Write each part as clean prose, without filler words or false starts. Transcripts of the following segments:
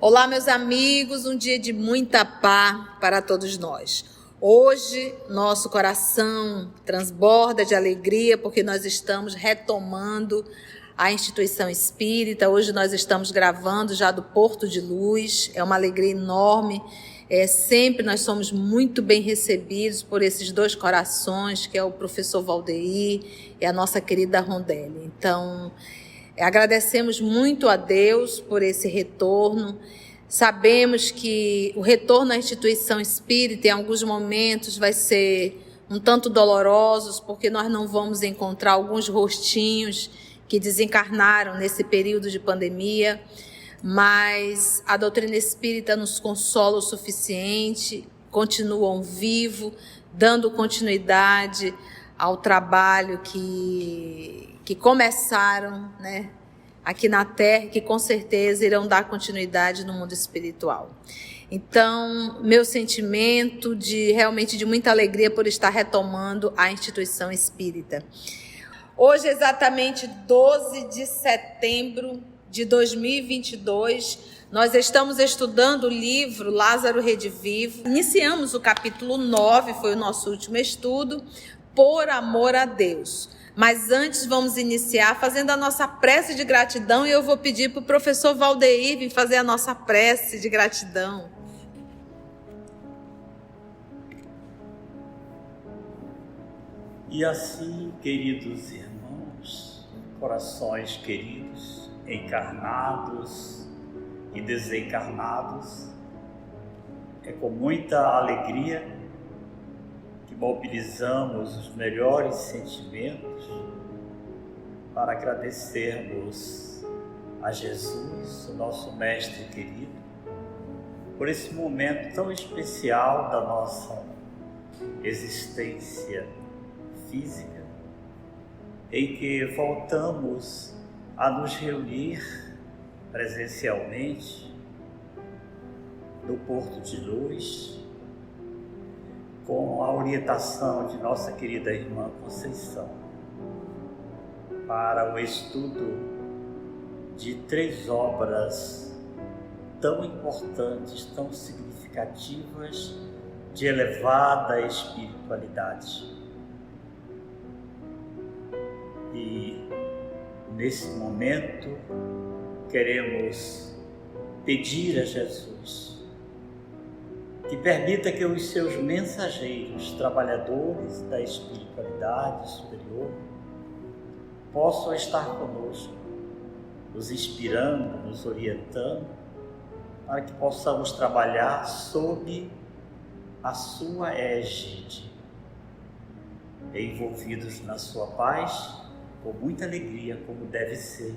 Olá, meus amigos, um dia de muita paz para todos nós. Hoje, nosso coração transborda de alegria porque nós estamos retomando a instituição espírita. Hoje nós estamos gravando já do Porto de Luz, é uma alegria enorme. Sempre nós somos muito bem recebidos por esses dois corações, que é o professor Valdeir e a nossa querida Rondelli. Então, agradecemos muito a Deus por esse retorno. Sabemos que o retorno à instituição espírita, em alguns momentos, vai ser um tanto doloroso, porque nós não vamos encontrar alguns rostinhos que desencarnaram nesse período de pandemia, mas a doutrina espírita nos consola o suficiente, continuam vivos, dando continuidade ao trabalho que começaram, né, aqui na Terra, que com certeza irão dar continuidade no mundo espiritual. Então, meu sentimento realmente de muita alegria por estar retomando a instituição espírita. Hoje, exatamente 12 de setembro de 2022, nós estamos estudando o livro Lázaro Redivivo. Iniciamos o capítulo 9, foi o nosso último estudo, Por Amor a Deus. Mas antes vamos iniciar fazendo a nossa prece de gratidão e eu vou pedir para o professor Valdeir vir fazer a nossa prece de gratidão. E assim, queridos irmãos, corações queridos, encarnados e desencarnados, é com muita alegria que mobilizamos os melhores sentimentos para agradecermos a Jesus, o nosso Mestre querido, por esse momento tão especial da nossa existência física, em que voltamos a nos reunir presencialmente no Porto de Luz, com a orientação de nossa querida irmã Conceição, para o estudo de 3 obras tão importantes, tão significativas, de elevada espiritualidade. E nesse momento queremos pedir a Jesus que permita que os seus mensageiros, trabalhadores da espiritualidade superior, possam estar conosco, nos inspirando, nos orientando, para que possamos trabalhar sob a sua égide, envolvidos na sua paz, com muita alegria, como deve ser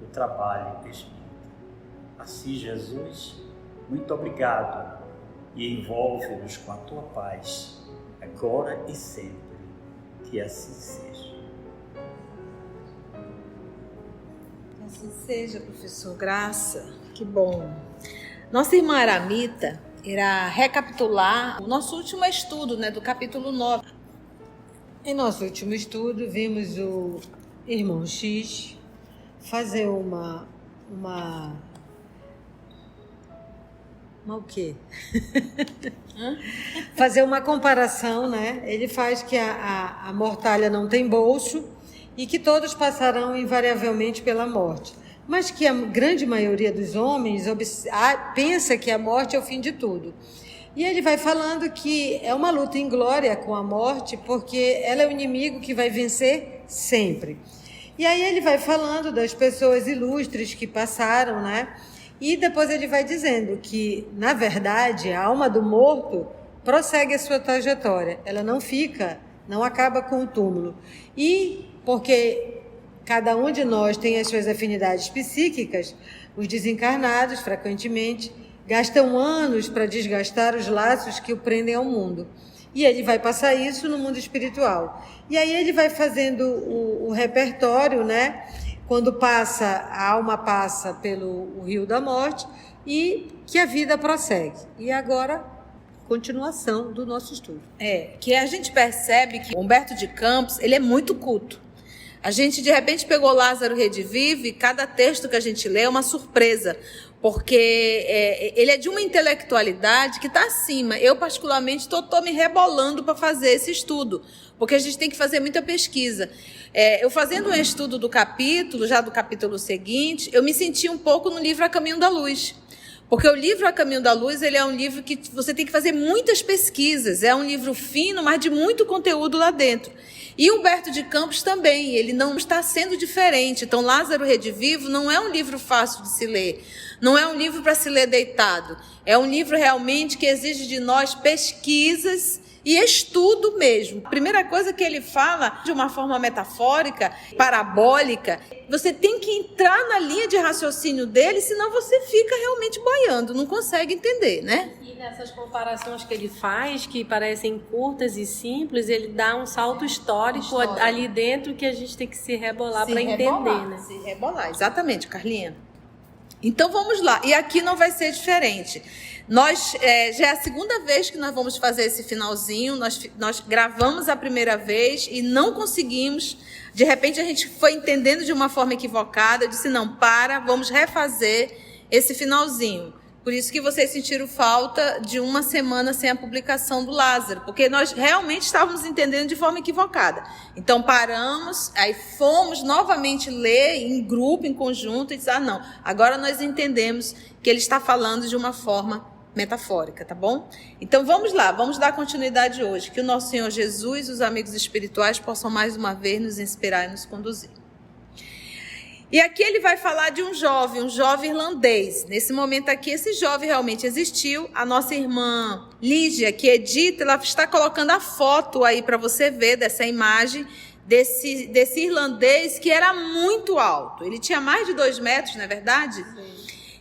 o trabalho espírita. Assim, Jesus, muito obrigado, e envolve-nos com a tua paz, agora e sempre, que assim seja. Que assim seja, professor. Graça, que bom. Nossa irmã Aramita irá recapitular o nosso último estudo, do capítulo 9. Em nosso último estudo, vimos o irmão X fazer o quê? Fazer uma comparação, né? Ele faz que a mortalha não tem bolso e que todos passarão invariavelmente pela morte, mas que a grande maioria dos homens pensa que a morte é o fim de tudo. E ele vai falando que é uma luta inglória com a morte, porque ela é o inimigo que vai vencer sempre. E aí ele vai falando das pessoas ilustres que passaram, né? E depois ele vai dizendo que, na verdade, a alma do morto prossegue a sua trajetória. Ela não acaba com o túmulo. E porque cada um de nós tem as suas afinidades psíquicas, os desencarnados, frequentemente, gastam anos para desgastar os laços que o prendem ao mundo. E ele vai passar isso no mundo espiritual. E aí ele vai fazendo o repertório, né? Quando a alma passa pelo rio da morte e que a vida prossegue. E agora, continuação do nosso estudo. Que a gente percebe que Humberto de Campos, ele é muito culto. A gente, de repente, pegou Lázaro Redivive, e cada texto que a gente lê é uma surpresa, porque ele é de uma intelectualidade que está acima. Eu, particularmente, estou me rebolando para fazer esse estudo, porque a gente tem que fazer muita pesquisa. Eu fazendo um estudo do capítulo, já do capítulo seguinte, eu me senti um pouco no livro A Caminho da Luz. Porque o livro A Caminho da Luz, ele é um livro que você tem que fazer muitas pesquisas. É um livro fino, mas de muito conteúdo lá dentro. E Humberto de Campos também, ele não está sendo diferente. Então, Lázaro Redivivo não é um livro fácil de se ler. Não é um livro para se ler deitado. É um livro realmente que exige de nós pesquisas e estudo mesmo. A primeira coisa que ele fala, de uma forma metafórica, parabólica, você tem que entrar na linha de raciocínio dele, senão você fica realmente boiando, não consegue entender, né? E nessas comparações que ele faz, que parecem curtas e simples, ele dá um salto histórico ali dentro que a gente tem que se rebolar para entender, né? Se rebolar, exatamente, Carlinha. Então vamos lá, e aqui não vai ser diferente. Já é a segunda vez que nós vamos fazer esse finalzinho, nós gravamos a primeira vez e não conseguimos, de repente a gente foi entendendo de uma forma equivocada, eu disse não, vamos refazer esse finalzinho. Por isso que vocês sentiram falta de uma semana sem a publicação do Lázaro, porque nós realmente estávamos entendendo de forma equivocada. Então paramos, aí fomos novamente ler em grupo, em conjunto, e disse, não, agora nós entendemos que ele está falando de uma forma metafórica, tá bom? Então vamos lá, vamos dar continuidade hoje, que o nosso Senhor Jesus e os amigos espirituais possam mais uma vez nos inspirar e nos conduzir. E aqui ele vai falar de um jovem irlandês. Nesse momento aqui, esse jovem realmente existiu. A nossa irmã Lígia, que edita, ela está colocando a foto aí para você ver dessa imagem desse irlandês que era muito alto. Ele tinha mais de 2 metros, não é verdade? Sim.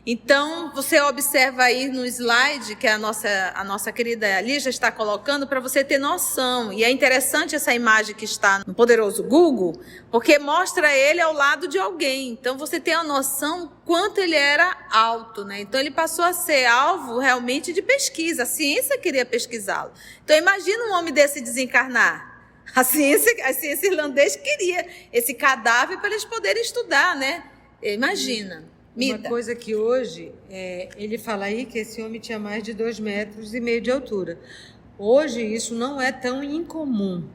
Então, você observa aí no slide que a nossa querida Lígia está colocando para você ter noção. E é interessante essa imagem que está no poderoso Google, porque mostra ele ao lado de alguém. Então, você tem a noção quanto ele era alto, né? Então, ele passou a ser alvo realmente de pesquisa. A ciência queria pesquisá-lo. Então, imagina um homem desse desencarnar. A ciência irlandesa queria esse cadáver para eles poderem estudar, né? Imagina. Uma coisa que hoje, ele fala aí que esse homem tinha mais de 2,5 metros de altura. Hoje isso não é tão incomum,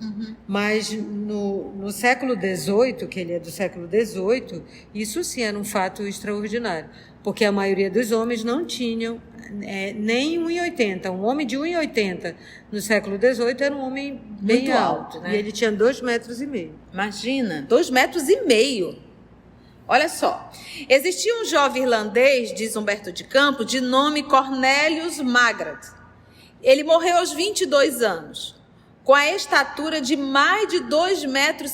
mas no século XVIII, que ele é do século XVIII, isso sim era um fato extraordinário, porque a maioria dos homens não tinham nem 1,80. Um homem de 1,80 no século XVIII era um homem bem muito alto, né? E ele tinha 2,5 metros. Imagina, 2,5 metros. Olha só, existia um jovem irlandês, diz Humberto de Campos, de nome Cornelius Magrad. Ele morreu aos 22 anos, com a estatura de mais de 2,5 metros.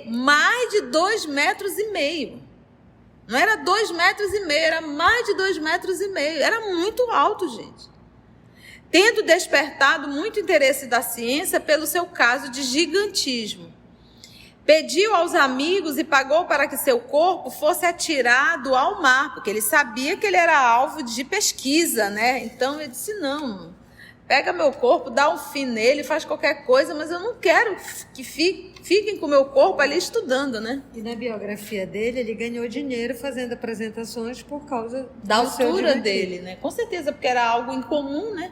Mais de 2,5 metros. Não era 2,5 metros, era mais de 2,5 metros. Era muito alto, gente. Tendo despertado muito interesse da ciência pelo seu caso de gigantismo. Pediu aos amigos e pagou para que seu corpo fosse atirado ao mar, porque ele sabia que ele era alvo de pesquisa, né? Então ele disse, não, pega meu corpo, dá um fim nele, faz qualquer coisa, mas eu não quero que fiquem com o meu corpo ali estudando, né? E na biografia dele, ele ganhou dinheiro fazendo apresentações por causa da altura dele, né? Com certeza, porque era algo incomum, né?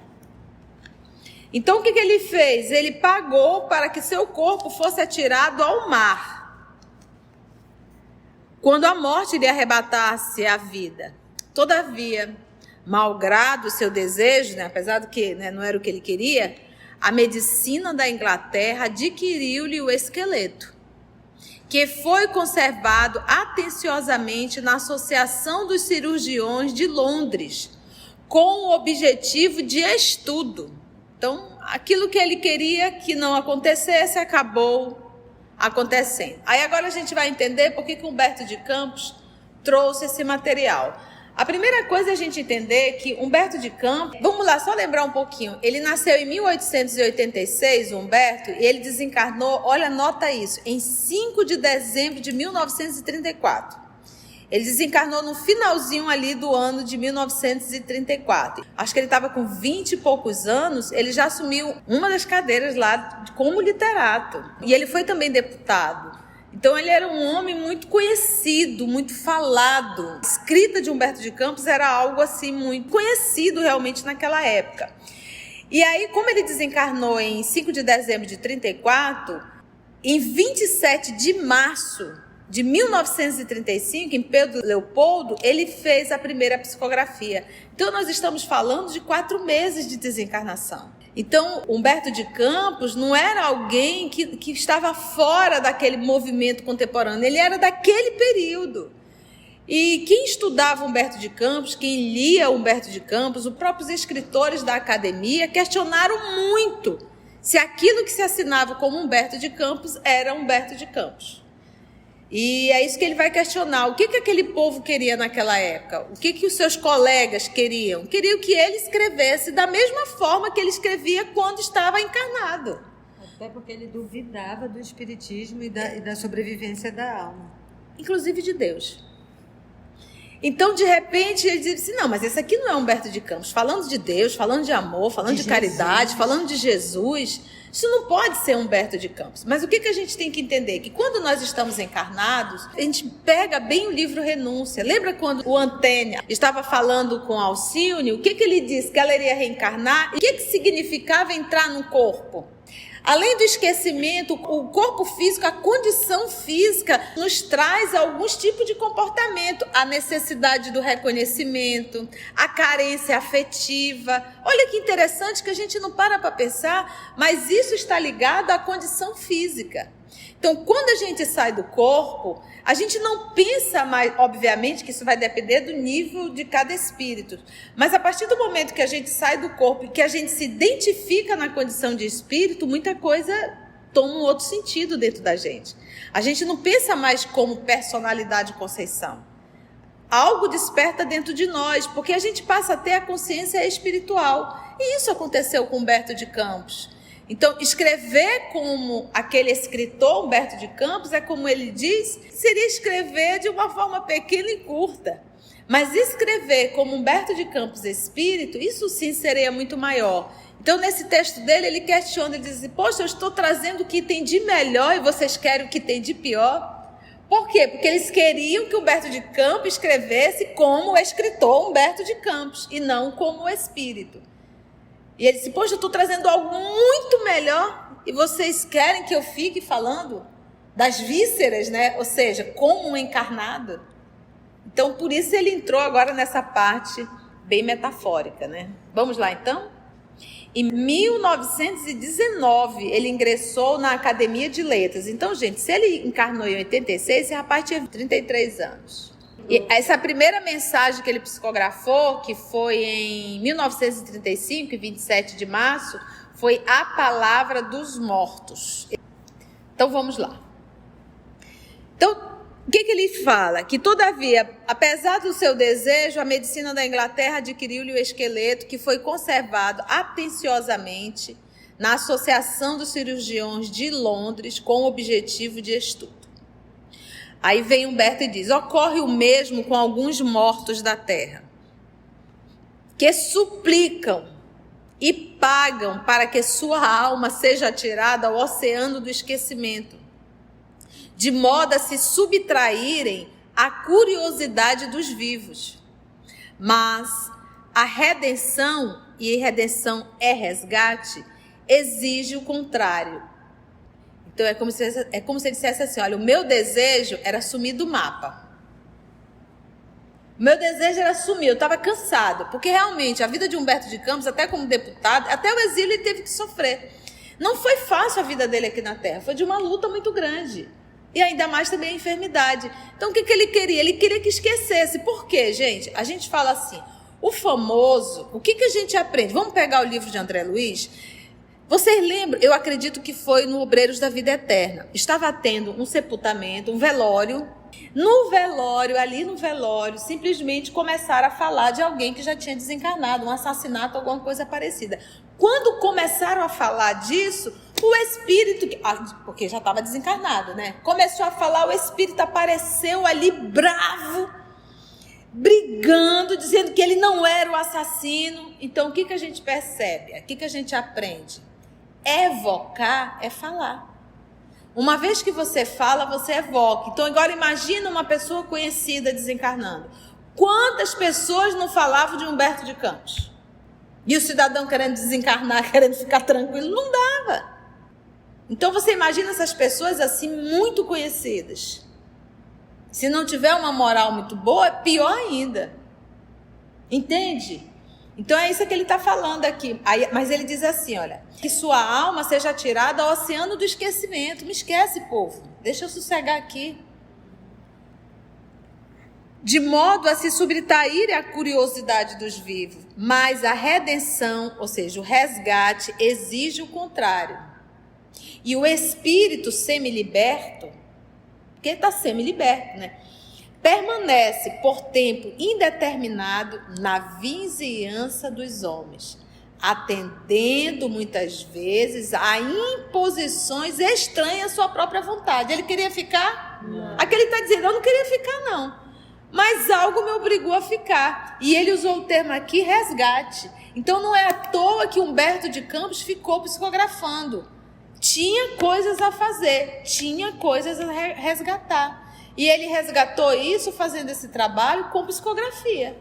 Então, o que ele fez? Ele pagou para que seu corpo fosse atirado ao mar, quando a morte lhe arrebatasse a vida. Todavia, malgrado o seu desejo, né, apesar do que não era o que ele queria, a medicina da Inglaterra adquiriu-lhe o esqueleto, que foi conservado atenciosamente na Associação dos Cirurgiões de Londres, com o objetivo de estudo. Então, aquilo que ele queria que não acontecesse, acabou acontecendo. Aí agora a gente vai entender por que Humberto de Campos trouxe esse material. A primeira coisa é a gente entender que Humberto de Campos, vamos lá, só lembrar um pouquinho, ele nasceu em 1886, Humberto, e ele desencarnou, olha, nota isso, em 5 de dezembro de 1934. Ele desencarnou no finalzinho ali do ano de 1934. Acho que ele estava com 20 e poucos anos, ele já assumiu uma das cadeiras lá como literato. E ele foi também deputado. Então ele era um homem muito conhecido, muito falado. A escrita de Humberto de Campos era algo assim muito conhecido realmente naquela época. E aí, como ele desencarnou em 5 de dezembro de 34, em 27 de março de 1935, em Pedro Leopoldo, ele fez a primeira psicografia. Então nós estamos falando de 4 meses de desencarnação. Então, Humberto de Campos não era alguém que estava fora daquele movimento contemporâneo, ele era daquele período. E quem estudava Humberto de Campos, quem lia Humberto de Campos, os próprios escritores da academia questionaram muito se aquilo que se assinava como Humberto de Campos era Humberto de Campos. E é isso que ele vai questionar. O que aquele povo queria naquela época? O que os seus colegas queriam? Queriam que ele escrevesse da mesma forma que ele escrevia quando estava encarnado. Até porque ele duvidava do espiritismo e da sobrevivência da alma. Inclusive de Deus. Então, de repente, ele dizia assim, não, mas esse aqui não é Humberto de Campos. Falando de Deus, falando de amor, falando de caridade, falando de Jesus... Isso não pode ser Humberto de Campos. Mas o que a gente tem que entender? Que quando nós estamos encarnados, a gente pega bem o livro Renúncia. Lembra quando o Antênia estava falando com Alcione? O que ele disse? Que ela iria reencarnar? E o que significava entrar no corpo? Além do esquecimento, o corpo físico, a condição física nos traz alguns tipos de comportamento. A necessidade do reconhecimento, a carência afetiva. Olha que interessante que a gente não para pensar, mas isso está ligado à condição física. Então, quando a gente sai do corpo, a gente não pensa mais, obviamente, que isso vai depender do nível de cada espírito. Mas a partir do momento que a gente sai do corpo e que a gente se identifica na condição de espírito, muita coisa toma um outro sentido dentro da gente. A gente não pensa mais como personalidade Conceição. Algo desperta dentro de nós, porque a gente passa a ter a consciência espiritual. E isso aconteceu com Humberto de Campos. Então, escrever como aquele escritor Humberto de Campos, é como ele diz, seria escrever de uma forma pequena e curta. Mas escrever como Humberto de Campos espírito, isso sim seria muito maior. Então, nesse texto dele, ele questiona, ele diz, poxa, eu estou trazendo o que tem de melhor e vocês querem o que tem de pior? Por quê? Porque eles queriam que Humberto de Campos escrevesse como o escritor Humberto de Campos e não como o espírito. E ele disse, poxa, eu estou trazendo algo muito melhor e vocês querem que eu fique falando das vísceras, né? Ou seja, como um encarnado. Então, por isso ele entrou agora nessa parte bem metafórica, né? Vamos lá, então? Em 1919, ele ingressou na Academia de Letras. Então, gente, se ele encarnou em 86, esse rapaz tinha 33 anos. E essa primeira mensagem que ele psicografou, que foi em 1935, 27 de março, foi a palavra dos mortos. Então, vamos lá. Então, o que ele fala? Que, todavia, apesar do seu desejo, a medicina da Inglaterra adquiriu-lhe o esqueleto que foi conservado atenciosamente na Associação dos Cirurgiões de Londres com o objetivo de estudo. Aí vem Humberto e diz, ocorre o mesmo com alguns mortos da terra, que suplicam e pagam para que sua alma seja atirada ao oceano do esquecimento, de modo a se subtraírem à curiosidade dos vivos. Mas a redenção, e redenção é resgate, exige o contrário. Então, é como se ele dissesse assim, olha, o meu desejo era sumir do mapa. O meu desejo era sumir, eu estava cansado, porque realmente a vida de Humberto de Campos, até como deputado, até o exílio ele teve que sofrer. Não foi fácil a vida dele aqui na Terra, foi de uma luta muito grande. E ainda mais também a enfermidade. Então, o que ele queria? Ele queria que esquecesse. Por quê, gente? A gente fala assim, o famoso, o que a gente aprende? Vamos pegar o livro de André Luiz? Vocês lembram? Eu acredito que foi no Obreiros da Vida Eterna. Estava tendo um sepultamento, um velório. Ali no velório, simplesmente começaram a falar de alguém que já tinha desencarnado, um assassinato, alguma coisa parecida. Quando começaram a falar disso, o espírito, porque já estava desencarnado, né? Começou a falar, o espírito apareceu ali bravo, brigando, dizendo que ele não era o assassino. Então, o que a gente percebe? O que a gente aprende? Evocar é falar. Uma vez que você fala, você evoca. Então agora imagina uma pessoa conhecida desencarnando. Quantas pessoas não falavam de Humberto de Campos? E o cidadão querendo desencarnar, querendo ficar tranquilo, não dava. Então você imagina essas pessoas assim muito conhecidas. Se não tiver uma moral muito boa, é pior ainda. Entende? Então é isso que ele está falando aqui. Mas ele diz assim, olha, que sua alma seja atirada ao oceano do esquecimento. Me esquece, povo. Deixa eu sossegar aqui. De modo a se subtrair a curiosidade dos vivos. Mas a redenção, ou seja, o resgate, exige o contrário. E o espírito semi-liberto, porque está semi-liberto, né? Permanece por tempo indeterminado na vizinhança dos homens, atendendo muitas vezes a imposições estranhas à sua própria vontade. Ele queria ficar? Não. Aqui ele está dizendo, eu não queria ficar não, mas algo me obrigou a ficar. E ele usou o termo aqui, resgate. Então não é à toa que Humberto de Campos ficou psicografando. Tinha coisas a fazer, tinha coisas a resgatar. E ele resgatou isso fazendo esse trabalho com psicografia.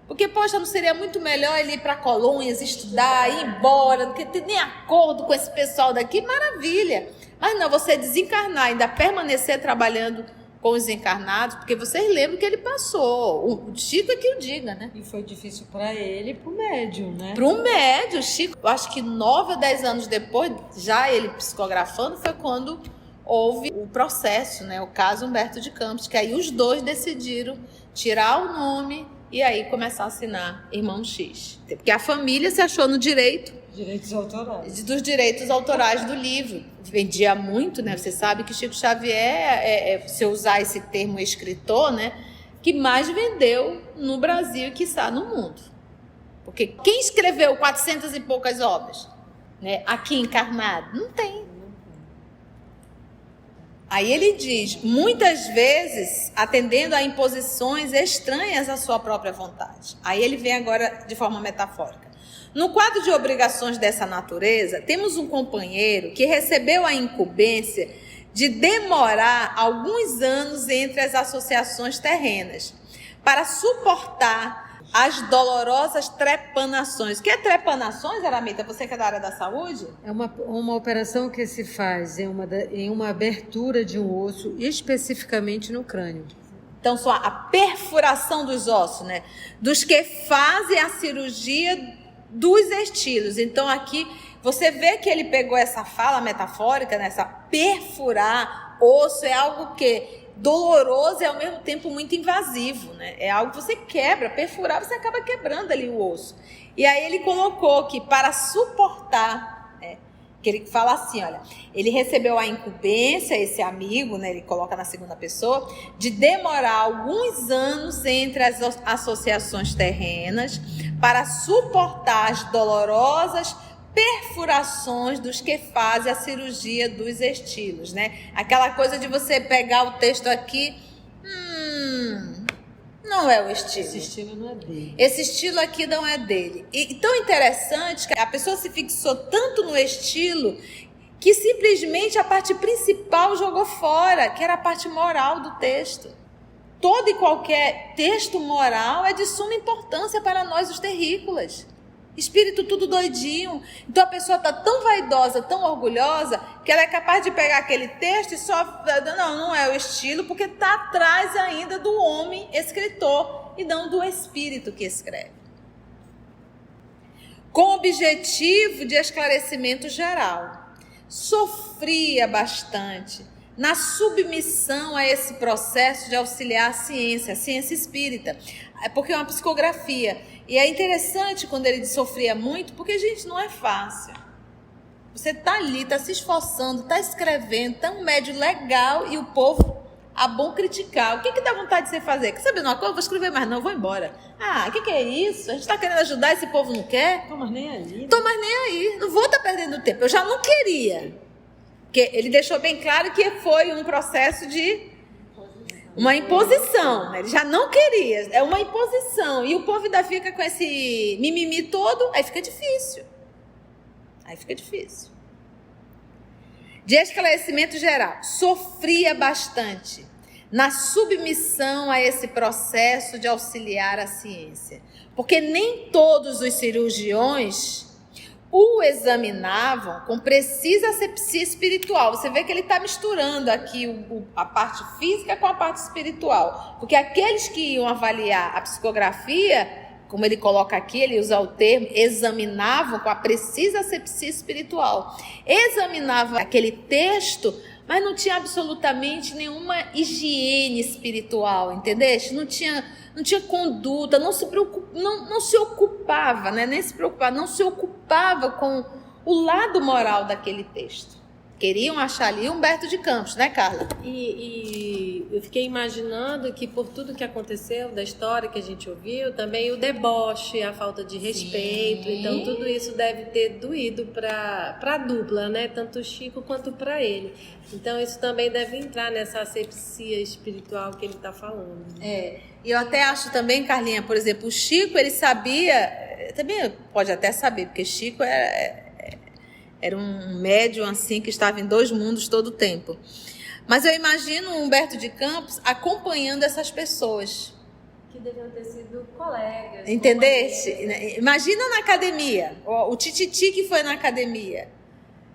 Porque, poxa, não seria muito melhor ele ir para Colônias, estudar, ir embora, não ter nem acordo com esse pessoal daqui? Maravilha! Mas não, você desencarnar, ainda permanecer trabalhando com os encarnados, porque vocês lembram que ele passou. O Chico é que o diga, né? E foi difícil para ele e para o médium, né? Para o médium, o Chico, eu acho que 9 ou 10 anos depois, já ele psicografando, foi quando houve o processo, né? O caso Humberto de Campos, que aí os dois decidiram tirar o nome e aí começar a assinar Irmão X. Porque a família se achou no direito. Direitos autorais. Dos direitos autorais do livro. Vendia muito, né? Você sabe que Chico Xavier, se eu usar esse termo escritor, né? Que mais vendeu no Brasil e quiçá no mundo. Porque quem escreveu 400 e poucas obras, né? Aqui encarnado? Não tem. Aí ele diz, muitas vezes atendendo a imposições estranhas à sua própria vontade. Aí ele vem agora de forma metafórica. No quadro de obrigações dessa natureza, temos um companheiro que recebeu a incumbência de demorar alguns anos entre as associações terrenas para suportar as dolorosas trepanações. O que é trepanações, Aramita? Você que é da área da saúde? É uma operação que se faz em uma abertura de um osso, especificamente no crânio. Então, só a perfuração dos ossos, né? Dos que fazem a cirurgia dos estilos. Então, aqui, você vê que ele pegou essa fala metafórica, né? Essa perfurar osso é algo que doloroso e ao mesmo tempo muito invasivo, né? É algo que você quebra, perfurar, você acaba quebrando ali o osso. E aí ele colocou que para suportar, né, que ele fala assim, olha, ele recebeu a incumbência, esse amigo, né, ele coloca na segunda pessoa, de demorar alguns anos entre as associações terrenas para suportar as dolorosas perfurações dos que fazem a cirurgia dos estilos, né? Aquela coisa de você pegar o texto aqui, não é o estilo. Esse estilo não é dele. Esse estilo aqui não é dele. E tão interessante que a pessoa se fixou tanto no estilo que simplesmente a parte principal jogou fora, que era a parte moral do texto. Todo e qualquer texto moral é de suma importância para nós, os terrícolas. Espírito tudo doidinho. Então a pessoa está tão vaidosa, tão orgulhosa, que ela é capaz de pegar aquele texto e só... Não é o estilo, porque está atrás ainda do homem escritor e não do espírito que escreve. Com o objetivo de esclarecimento geral. Sofria bastante na submissão a esse processo de auxiliar a ciência espírita, porque é uma psicografia. E é interessante quando ele sofria muito, porque, gente, não é fácil. Você está ali, está se esforçando, está escrevendo, está um médio legal e o povo a bom criticar. O que dá vontade de você fazer? Quer saber de uma coisa? Eu vou escrever mais não, vou embora. O que é isso? A gente está querendo ajudar, esse povo não quer? Tô mais nem aí. Tô mais nem aí. Não vou estar perdendo tempo. Eu já não queria. Porque ele deixou bem claro que foi um processo de uma imposição, né? Ele já não queria, é uma imposição. E o povo ainda fica com esse mimimi todo, aí fica difícil. De esclarecimento geral, sofria bastante na submissão a esse processo de auxiliar a ciência. Porque nem todos os cirurgiões o examinavam com precisa asepsia espiritual. Você vê que ele está misturando aqui a parte física com a parte espiritual. Porque aqueles que iam avaliar a psicografia, como ele coloca aqui, ele usa o termo, examinavam com a precisa asepsia espiritual. Examinavam aquele texto, mas não tinha absolutamente nenhuma higiene espiritual, entendeste? Não tinha conduta, não se ocupava, né? Nem se preocupava, não se ocupava com o lado moral daquele texto. Queriam achar ali Humberto de Campos, né, Carla? E eu fiquei imaginando que por tudo que aconteceu, da história que a gente ouviu, também o deboche, a falta de respeito, então tudo isso deve ter doído para a dupla, né? Tanto o Chico quanto para ele. Então isso também deve entrar nessa asepsia espiritual que ele está falando. E eu até acho também, Carlinha, por exemplo, o Chico, ele sabia, também pode até saber, porque Chico era um médium assim que estava em dois mundos todo o tempo. Mas eu imagino o Humberto de Campos acompanhando essas pessoas. Que deviam ter sido colegas. Entendeste? Imagina na academia, o Tititi que foi na academia.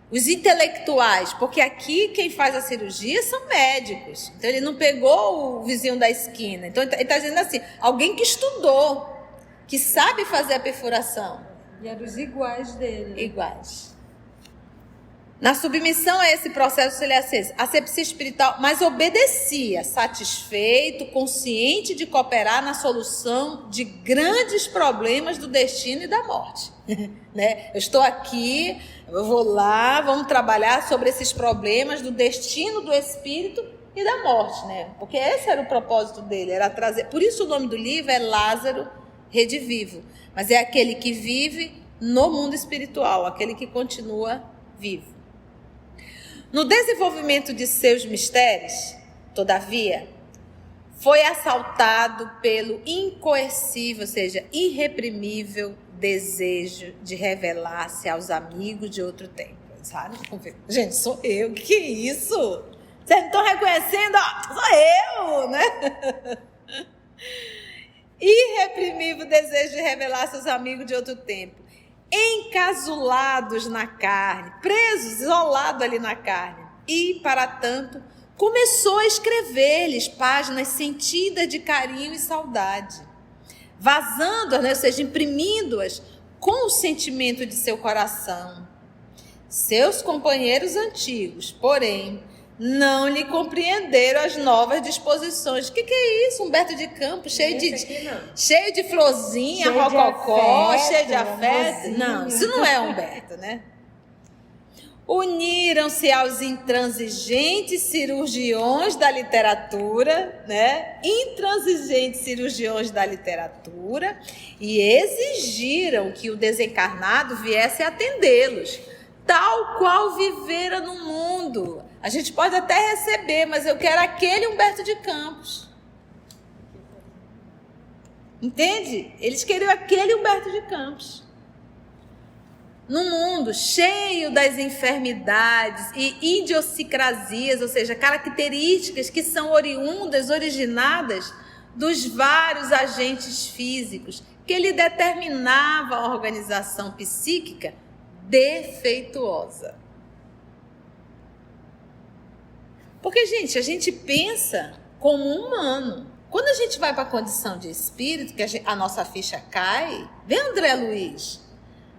Os intelectuais, porque aqui quem faz a cirurgia são médicos. Então ele não pegou o vizinho da esquina. Então ele está dizendo assim, alguém que estudou, que sabe fazer a perfuração. E eram os iguais dele. Né? Iguais. Na submissão a esse processo ele asepsia espiritual, mas obedecia, satisfeito, consciente de cooperar na solução de grandes problemas do destino e da morte. Né? Eu estou aqui, eu vou lá, vamos trabalhar sobre esses problemas do destino do espírito e da morte, né? Porque esse era o propósito dele, era trazer. Por isso o nome do livro é Lázaro Redivivo, mas é aquele que vive no mundo espiritual, aquele que continua vivo. No desenvolvimento de seus mistérios, todavia, foi assaltado pelo incoercível, ou seja, irreprimível desejo de revelar-se aos amigos de outro tempo, sabe? Gente, sou eu, que é isso? Vocês não estão reconhecendo? Sou eu, né? Irreprimível desejo de revelar-se aos amigos de outro tempo. Encasulados na carne, presos, isolados ali na carne. E, para tanto, começou a escrever-lhes páginas sentidas de carinho e saudade, vazando-as, né, ou seja, imprimindo-as com o sentimento de seu coração. Seus companheiros antigos, porém, não lhe compreenderam as novas disposições. O que é isso? Humberto de Campos, cheio de florzinha, rococó, cheio de afeto. Não, isso não é Humberto, né? Uniram-se aos intransigentes cirurgiões da literatura, né? Intransigentes cirurgiões da literatura, e exigiram que o desencarnado viesse atendê-los, tal qual vivera no mundo. A gente pode até receber, mas eu quero aquele Humberto de Campos. Entende? Eles queriam aquele Humberto de Campos. No mundo cheio das enfermidades e idiosincrasias, ou seja, características que são originadas dos vários agentes físicos que lhe determinava a organização psíquica defeituosa. Porque, gente, a gente pensa como humano. Quando a gente vai para a condição de espírito, que a nossa ficha cai, vê André Luiz,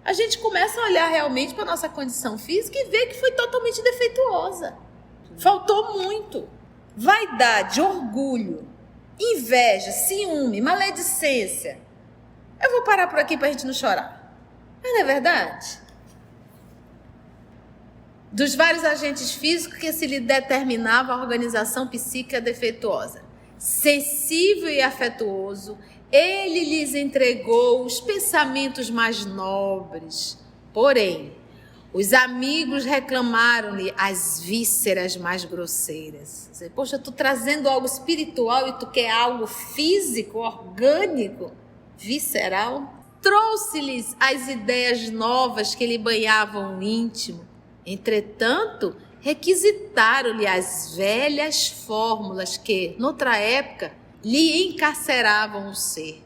a gente começa a olhar realmente para a nossa condição física e ver que foi totalmente defeituosa. Faltou muito. Vaidade, orgulho, inveja, ciúme, maledicência. Eu vou parar por aqui para a gente não chorar. Mas não é verdade? Dos vários agentes físicos que se lhe determinava a organização psíquica defeituosa. Sensível e afetuoso, ele lhes entregou os pensamentos mais nobres. Porém, os amigos reclamaram-lhe as vísceras mais grosseiras. Poxa, eu estou trazendo algo espiritual e tu quer algo físico, orgânico, visceral? Trouxe-lhes as ideias novas que lhe banhavam o íntimo. Entretanto, requisitaram-lhe as velhas fórmulas que, noutra época, lhe encarceravam o ser.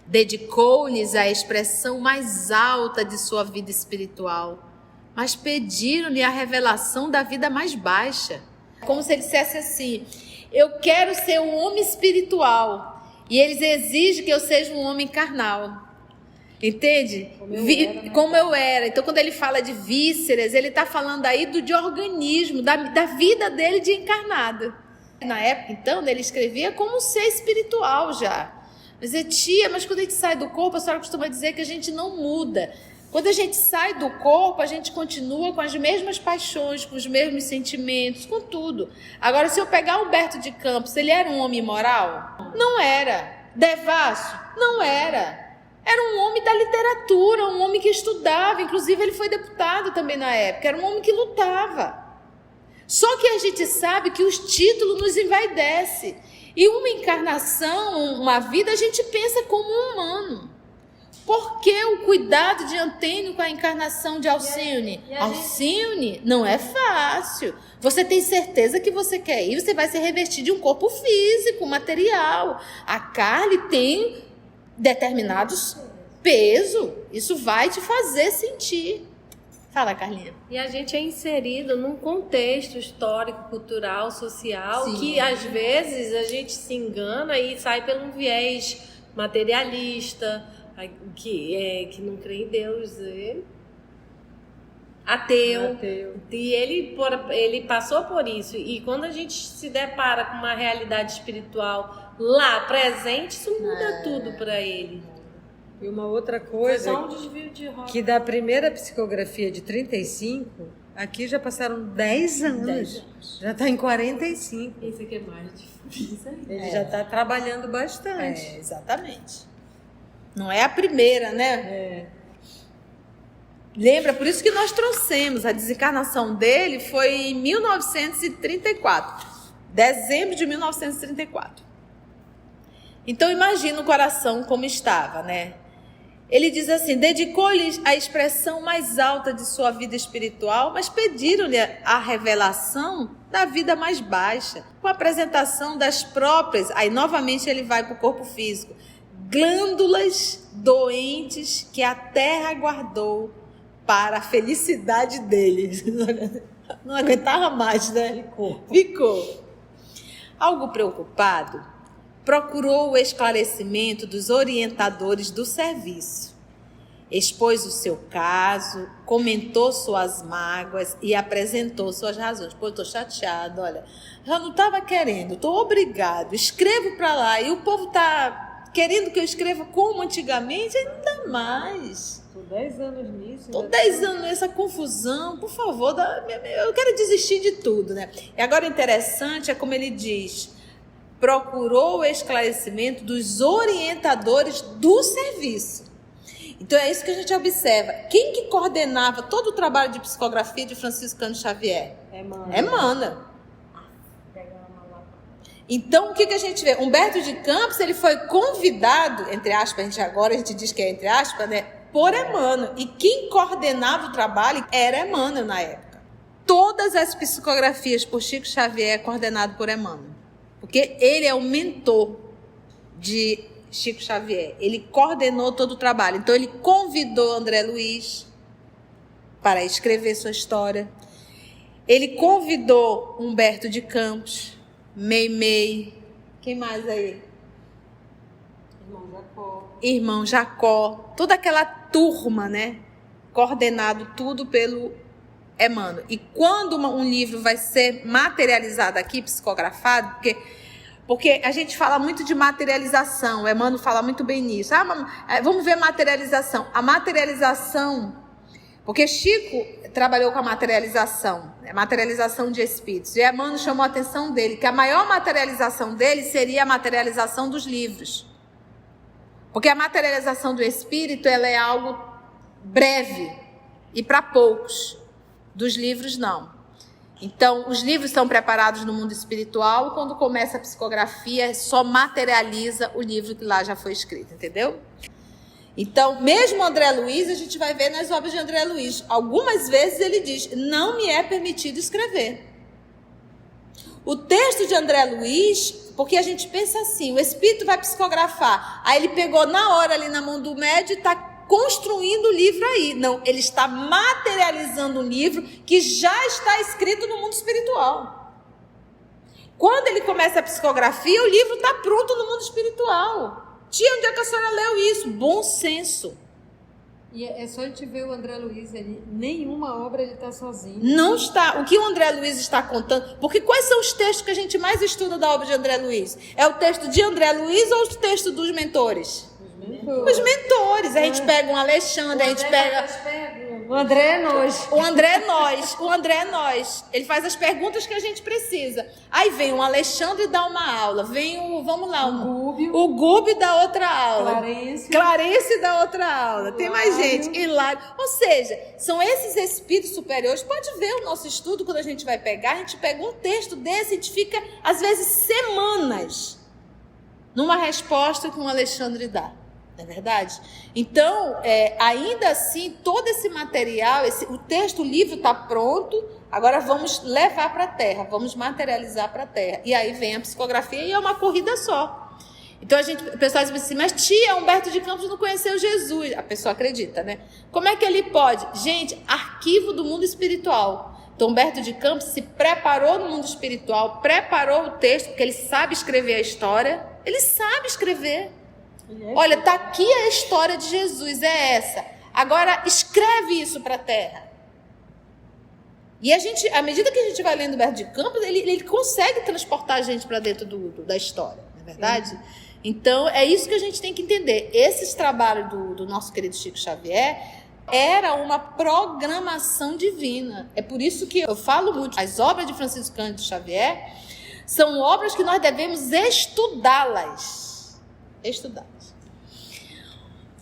Dedicou-lhes a expressão mais alta de sua vida espiritual, mas pediram-lhe a revelação da vida mais baixa. Como se ele dissesse assim: eu quero ser um homem espiritual, e eles exigem que eu seja um homem carnal. Entende? Como eu era. Então, quando ele fala de vísceras, ele está falando aí de organismo, da vida dele de encarnado. Na época, então, ele escrevia como um ser espiritual já. Mas tia, mas quando a gente sai do corpo, a senhora costuma dizer que a gente não muda. Quando a gente sai do corpo, a gente continua com as mesmas paixões, com os mesmos sentimentos, com tudo. Agora, se eu pegar Humberto de Campos, ele era um homem moral? Não era. Devasso? Não era. Era um homem da literatura, um homem que estudava, inclusive ele foi deputado também na época, era um homem que lutava. Só que a gente sabe que os títulos nos envaidecem. E uma encarnação, uma vida, a gente pensa como um humano. Por que o cuidado de Antênio com a encarnação de Alcione? Alcione não é fácil. Você tem certeza que você quer ir, você vai se revestir de um corpo físico, material. A Carly tem determinados pesos. Isso vai te fazer sentir. Fala, Carlinha. E a gente é inserido num contexto histórico, cultural, social, Sim. que às vezes a gente se engana e sai pelo viés materialista, que não crê em Deus, ateu. E ele passou por isso. E quando a gente se depara com uma realidade espiritual lá presente, isso muda tudo para ele. E uma outra Foi coisa, só um desvio de rota. que da primeira psicografia de 35, aqui já passaram 10 anos. 10 anos. Já está em 45. Isso aqui é mais difícil. Ele já está trabalhando bastante. Exatamente. Não é a primeira, né? Lembra? Por isso que nós trouxemos. A desencarnação dele foi em 1934. Dezembro de 1934. Então imagina o coração como estava, né? Ele diz assim: dedicou-lhes a expressão mais alta de sua vida espiritual, mas pediram-lhe a revelação da vida mais baixa, com a apresentação das próprias, aí novamente ele vai para o corpo físico, glândulas doentes que a terra guardou para a felicidade dele. Não aguentava mais, né? Ficou. Algo preocupado, procurou o esclarecimento dos orientadores do serviço. Expôs o seu caso, comentou suas mágoas e apresentou suas razões. Pô, eu tô chateado, olha, já não estava querendo, tô obrigado, escrevo para lá e o povo tá querendo que eu escreva como antigamente, ainda mais. Tô 10 anos nisso. Tô 10 anos nessa confusão, por favor, eu quero desistir de tudo, né? E agora o interessante é como ele diz: procurou o esclarecimento dos orientadores do serviço. Então é isso que a gente observa. Quem que coordenava todo o trabalho de psicografia de Francisco Cândido Xavier? Emmanuel. Então o que a gente vê? Humberto de Campos, ele foi convidado, entre aspas, a gente diz que é entre aspas, né, por Emmanuel. E quem coordenava o trabalho era Emmanuel na época. Todas as psicografias por Chico Xavier é coordenado por Emmanuel. Porque ele é o mentor de Chico Xavier. Ele coordenou todo o trabalho. Então, ele convidou André Luiz para escrever sua história. Ele convidou Humberto de Campos, Meimei. Quem mais aí? Irmão Jacó. Toda aquela turma, né? Coordenado tudo pelo Emmanuel. E quando um livro vai ser materializado aqui, psicografado, porque a gente fala muito de materialização, o Emmanuel fala muito bem nisso. Vamos ver materialização. A materialização, porque Chico trabalhou com a materialização de espíritos. E Emmanuel chamou a atenção dele, que a maior materialização dele seria a materialização dos livros. Porque a materialização do espírito, ela é algo breve e para poucos. Dos livros, não. Então, os livros são preparados no mundo espiritual. Quando começa a psicografia, só materializa o livro que lá já foi escrito, entendeu? Então, mesmo André Luiz, a gente vai ver nas obras de André Luiz, algumas vezes ele diz, não me é permitido escrever. O texto de André Luiz, porque a gente pensa assim, o Espírito vai psicografar, aí ele pegou na hora ali na mão do médium e está construindo o livro aí. Não, ele está materializando um livro que já está escrito no mundo espiritual. Quando ele começa a psicografia, o livro está pronto no mundo espiritual. Tia, onde é que a senhora leu isso? Bom senso. E é só a gente ver o André Luiz ali. Nenhuma obra ele está sozinho. Não está. O que o André Luiz está contando? Porque quais são os textos que a gente mais estuda da obra de André Luiz? É o texto de André Luiz ou o texto dos mentores? Os mentores. A gente pega um Alexandre, a gente pega... O André é nós. O André é nós. O André é nós. Ele faz as perguntas que a gente precisa. Aí vem o Alexandre dá uma aula. Vem o, vamos lá, o Gúbio dá outra aula. Clarence dá outra aula. Tem mais gente. Hilário. Ou seja, são esses espíritos superiores. Pode ver o nosso estudo, quando a gente vai pegar, a gente pega um texto desse, a gente fica, às vezes, semanas numa resposta que um Alexandre dá. Não é verdade? Então, ainda assim, todo esse material, o texto, o livro está pronto, agora vamos levar para a Terra, vamos materializar para a Terra. E aí vem a psicografia e é uma corrida só. Então, o pessoal diz assim, mas tia, Humberto de Campos não conheceu Jesus. A pessoa acredita, né? Como é que ele pode? Gente, arquivo do mundo espiritual. Então, Humberto de Campos se preparou no mundo espiritual, preparou o texto, porque ele sabe escrever a história, ele sabe escrever. Olha, está aqui a história de Jesus, é essa. Agora, escreve isso para a Terra. E a gente, à medida que a gente vai lendo Humberto de Campos, ele consegue transportar a gente para dentro da história, não é verdade? Então, é isso que a gente tem que entender. Esses trabalhos do nosso querido Chico Xavier era uma programação divina. É por isso que eu falo muito, as obras de Francisco Cândido Xavier são obras que nós devemos estudá-las.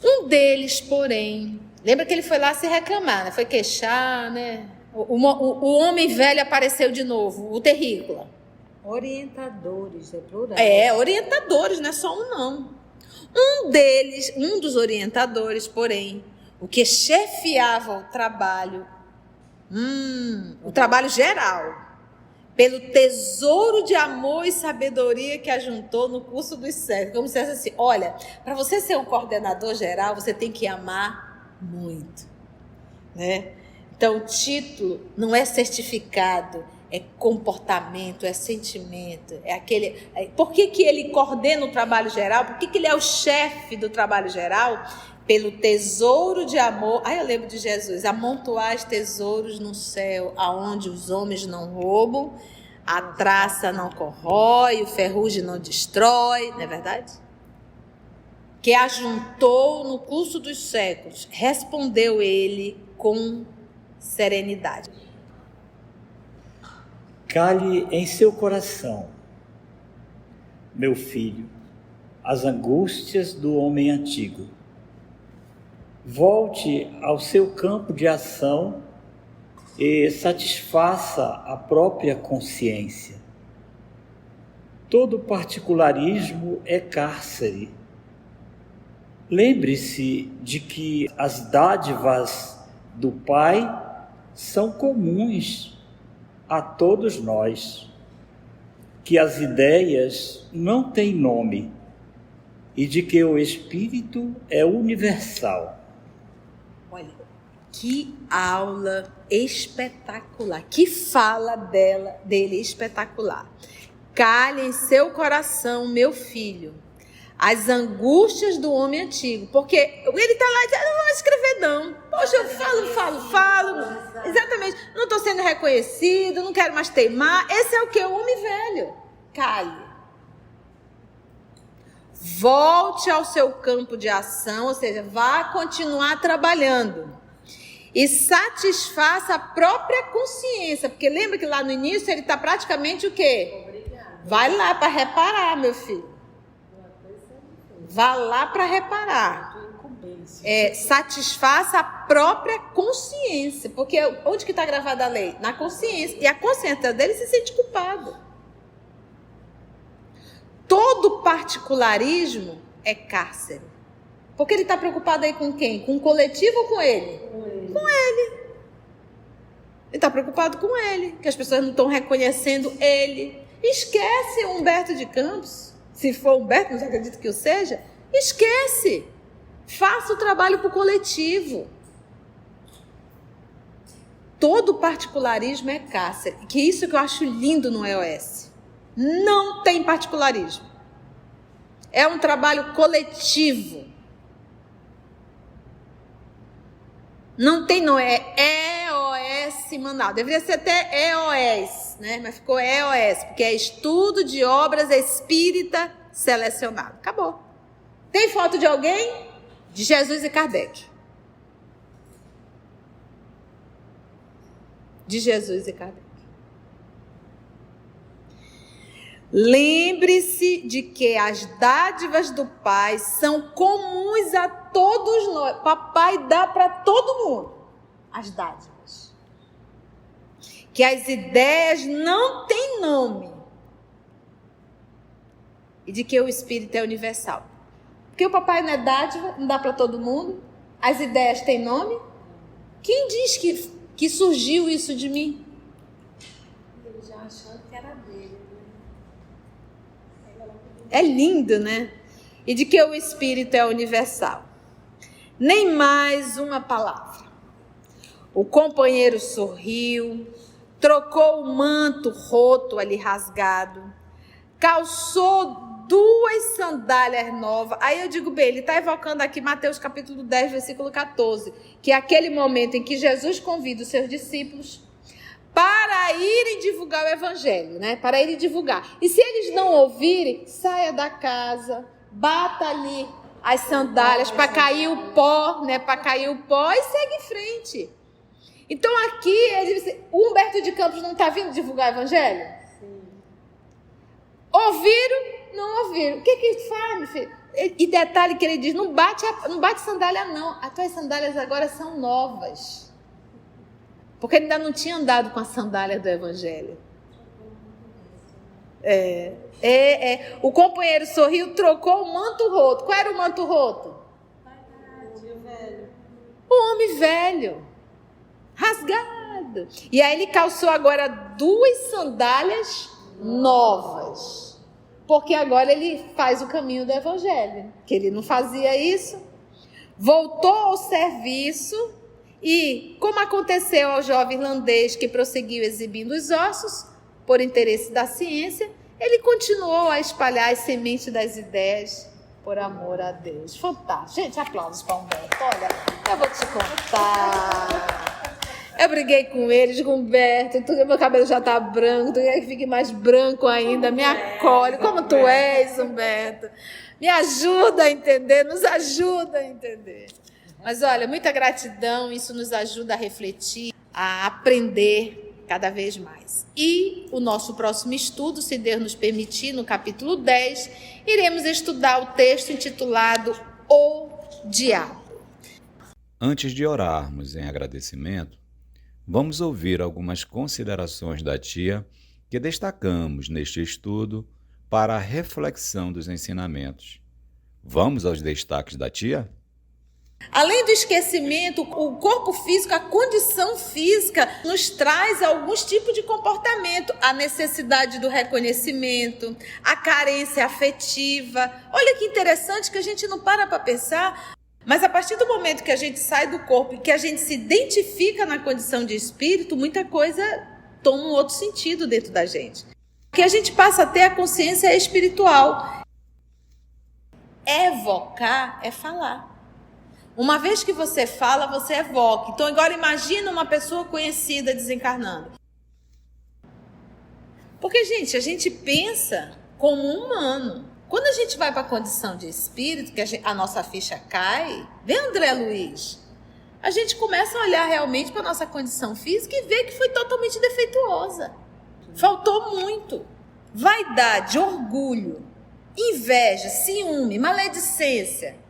Um deles, porém, lembra que ele foi lá se reclamar, né? Foi queixar, né? O homem velho apareceu de novo, o terrícola. Orientadores, é plural. Orientadores, não é só um não. Um dos orientadores, porém, o que chefiava o trabalho geral, pelo tesouro de amor e sabedoria que ajuntou no curso dos séculos. Como se fosse assim, olha, para você ser um coordenador geral, você tem que amar muito, né? Então, o título não é certificado, é comportamento, é sentimento, é aquele... Por que ele coordena o trabalho geral? Por que ele é o chefe do trabalho geral? Pelo tesouro de amor. Eu lembro de Jesus, amontoais tesouros no céu, aonde os homens não roubam, a traça não corrói, o ferrugem não destrói, não é verdade? Que ajuntou no curso dos séculos, respondeu ele com serenidade. Cale em seu coração, meu filho, as angústias do homem antigo. Volte ao seu campo de ação e satisfaça a própria consciência. Todo particularismo é cárcere. Lembre-se de que as dádivas do Pai são comuns a todos nós, que as ideias não têm nome e de que o Espírito é universal. Olha, que aula espetacular, que fala dele espetacular. Cale em seu coração, meu filho, as angústias do homem antigo, porque ele está lá e diz, não vou escrever não. Poxa, eu falo, exatamente, não estou sendo reconhecido, não quero mais teimar. Esse é o que? O homem velho. Cale. Volte ao seu campo de ação, ou seja, vá continuar trabalhando e satisfaça a própria consciência, porque lembra que lá no início ele está praticamente o quê? Obrigada. Vai lá para reparar, meu filho. Vá lá para reparar. Satisfaça a própria consciência, porque onde que está gravada a lei? Na consciência, e a consciência dele se sente culpado. Todo particularismo é cárcere. Porque ele está preocupado aí com quem? Com o coletivo ou com ele? Com ele. Ele está preocupado com ele, que as pessoas não estão reconhecendo ele. Esquece Humberto de Campos. Se for Humberto, não acredito que eu seja. Esquece. Faça o trabalho para o coletivo. Todo particularismo é cárcere. Que isso que eu acho lindo no EOS. Não tem particularismo. É um trabalho coletivo. Não tem, não é EOS Manaus. Deveria ser até EOS, né? Mas ficou EOS, porque é Estudo de Obras Espírita Selecionado. Acabou. Tem foto de alguém? De Jesus e Kardec. De Jesus e Kardec. Lembre-se de que as dádivas do Pai são comuns a todos nós. Papai dá para todo mundo as dádivas. Que as ideias não têm nome. E de que o Espírito é universal. Porque o papai não é dádiva, não dá para todo mundo. As ideias têm nome. Quem diz que surgiu isso de mim? Ele já achando que era dele. É lindo, né? E de que o Espírito é universal. Nem mais uma palavra. O companheiro sorriu, trocou o manto roto ali rasgado, calçou 2 sandálias novas. Aí eu digo bem, ele está evocando aqui Mateus capítulo 10, versículo 14, que é aquele momento em que Jesus convida os seus discípulos para irem divulgar o evangelho, né? Para irem divulgar. E se eles não ouvirem, saia da casa, bata ali as sandálias para cair o pó, né? Para cair o pó e segue em frente. Então aqui, ele diz, o Humberto de Campos não está vindo divulgar o evangelho? Sim. Ouviram? Não ouviram. O que ele faz, meu filho? E detalhe que ele diz, não bate sandália não. As tuas sandálias agora são novas. Porque ele ainda não tinha andado com a sandália do evangelho. O companheiro sorriu, trocou o manto roto. Qual era o manto roto? O homem velho. Rasgado. E aí ele calçou agora 2 sandálias novas. Porque agora ele faz o caminho do evangelho. Que ele não fazia isso. Voltou ao serviço. E, como aconteceu ao jovem irlandês que prosseguiu exibindo os ossos, por interesse da ciência, ele continuou a espalhar as sementes das ideias por amor a Deus. Fantástico. Gente, aplausos para Humberto. Olha, eu vou te contar. Eu briguei com eles, com Humberto, meu cabelo já está branco, tu quer que fique mais branco ainda, me acolhe. Como tu és, Humberto? Me ajuda a entender, nos ajuda a entender. Mas olha, muita gratidão, isso nos ajuda a refletir, a aprender cada vez mais. E o nosso próximo estudo, se Deus nos permitir, no capítulo 10, iremos estudar o texto intitulado O Diabo. Antes de orarmos em agradecimento, vamos ouvir algumas considerações da tia que destacamos neste estudo para a reflexão dos ensinamentos. Vamos aos destaques da tia? Além do esquecimento, o corpo físico, a condição física nos traz alguns tipos de comportamento. A necessidade do reconhecimento, a carência afetiva. Olha que interessante que a gente não para pensar. Mas a partir do momento que a gente sai do corpo e que a gente se identifica na condição de espírito, muita coisa toma um outro sentido dentro da gente. Que a gente passa a ter a consciência espiritual. Evocar é falar. Uma vez que você fala, você evoca. Então agora imagina uma pessoa conhecida desencarnando. Porque, gente, a gente pensa como um humano. Quando a gente vai para a condição de espírito, que a nossa ficha cai, vem André Luiz, a gente começa a olhar realmente para a nossa condição física e ver que foi totalmente defeituosa. Faltou muito. Vaidade, orgulho, inveja, ciúme, maledicência.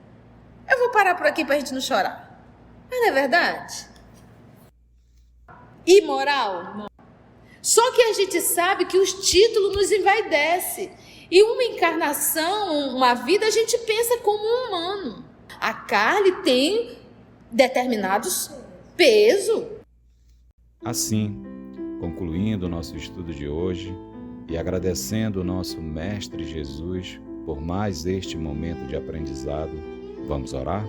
Eu vou parar por aqui para a gente não chorar. Mas não é verdade? Imoral? Só que a gente sabe que os títulos nos envaidecem. E uma encarnação, uma vida, a gente pensa como um humano. A carne tem determinados pesos. Assim, concluindo o nosso estudo de hoje e agradecendo o nosso Mestre Jesus por mais este momento de aprendizado, vamos orar?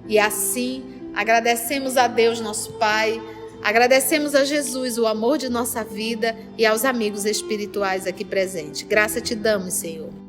E assim, agradecemos a Deus, nosso Pai, agradecemos a Jesus, o amor de nossa vida, e aos amigos espirituais aqui presentes. Graça te damos, Senhor.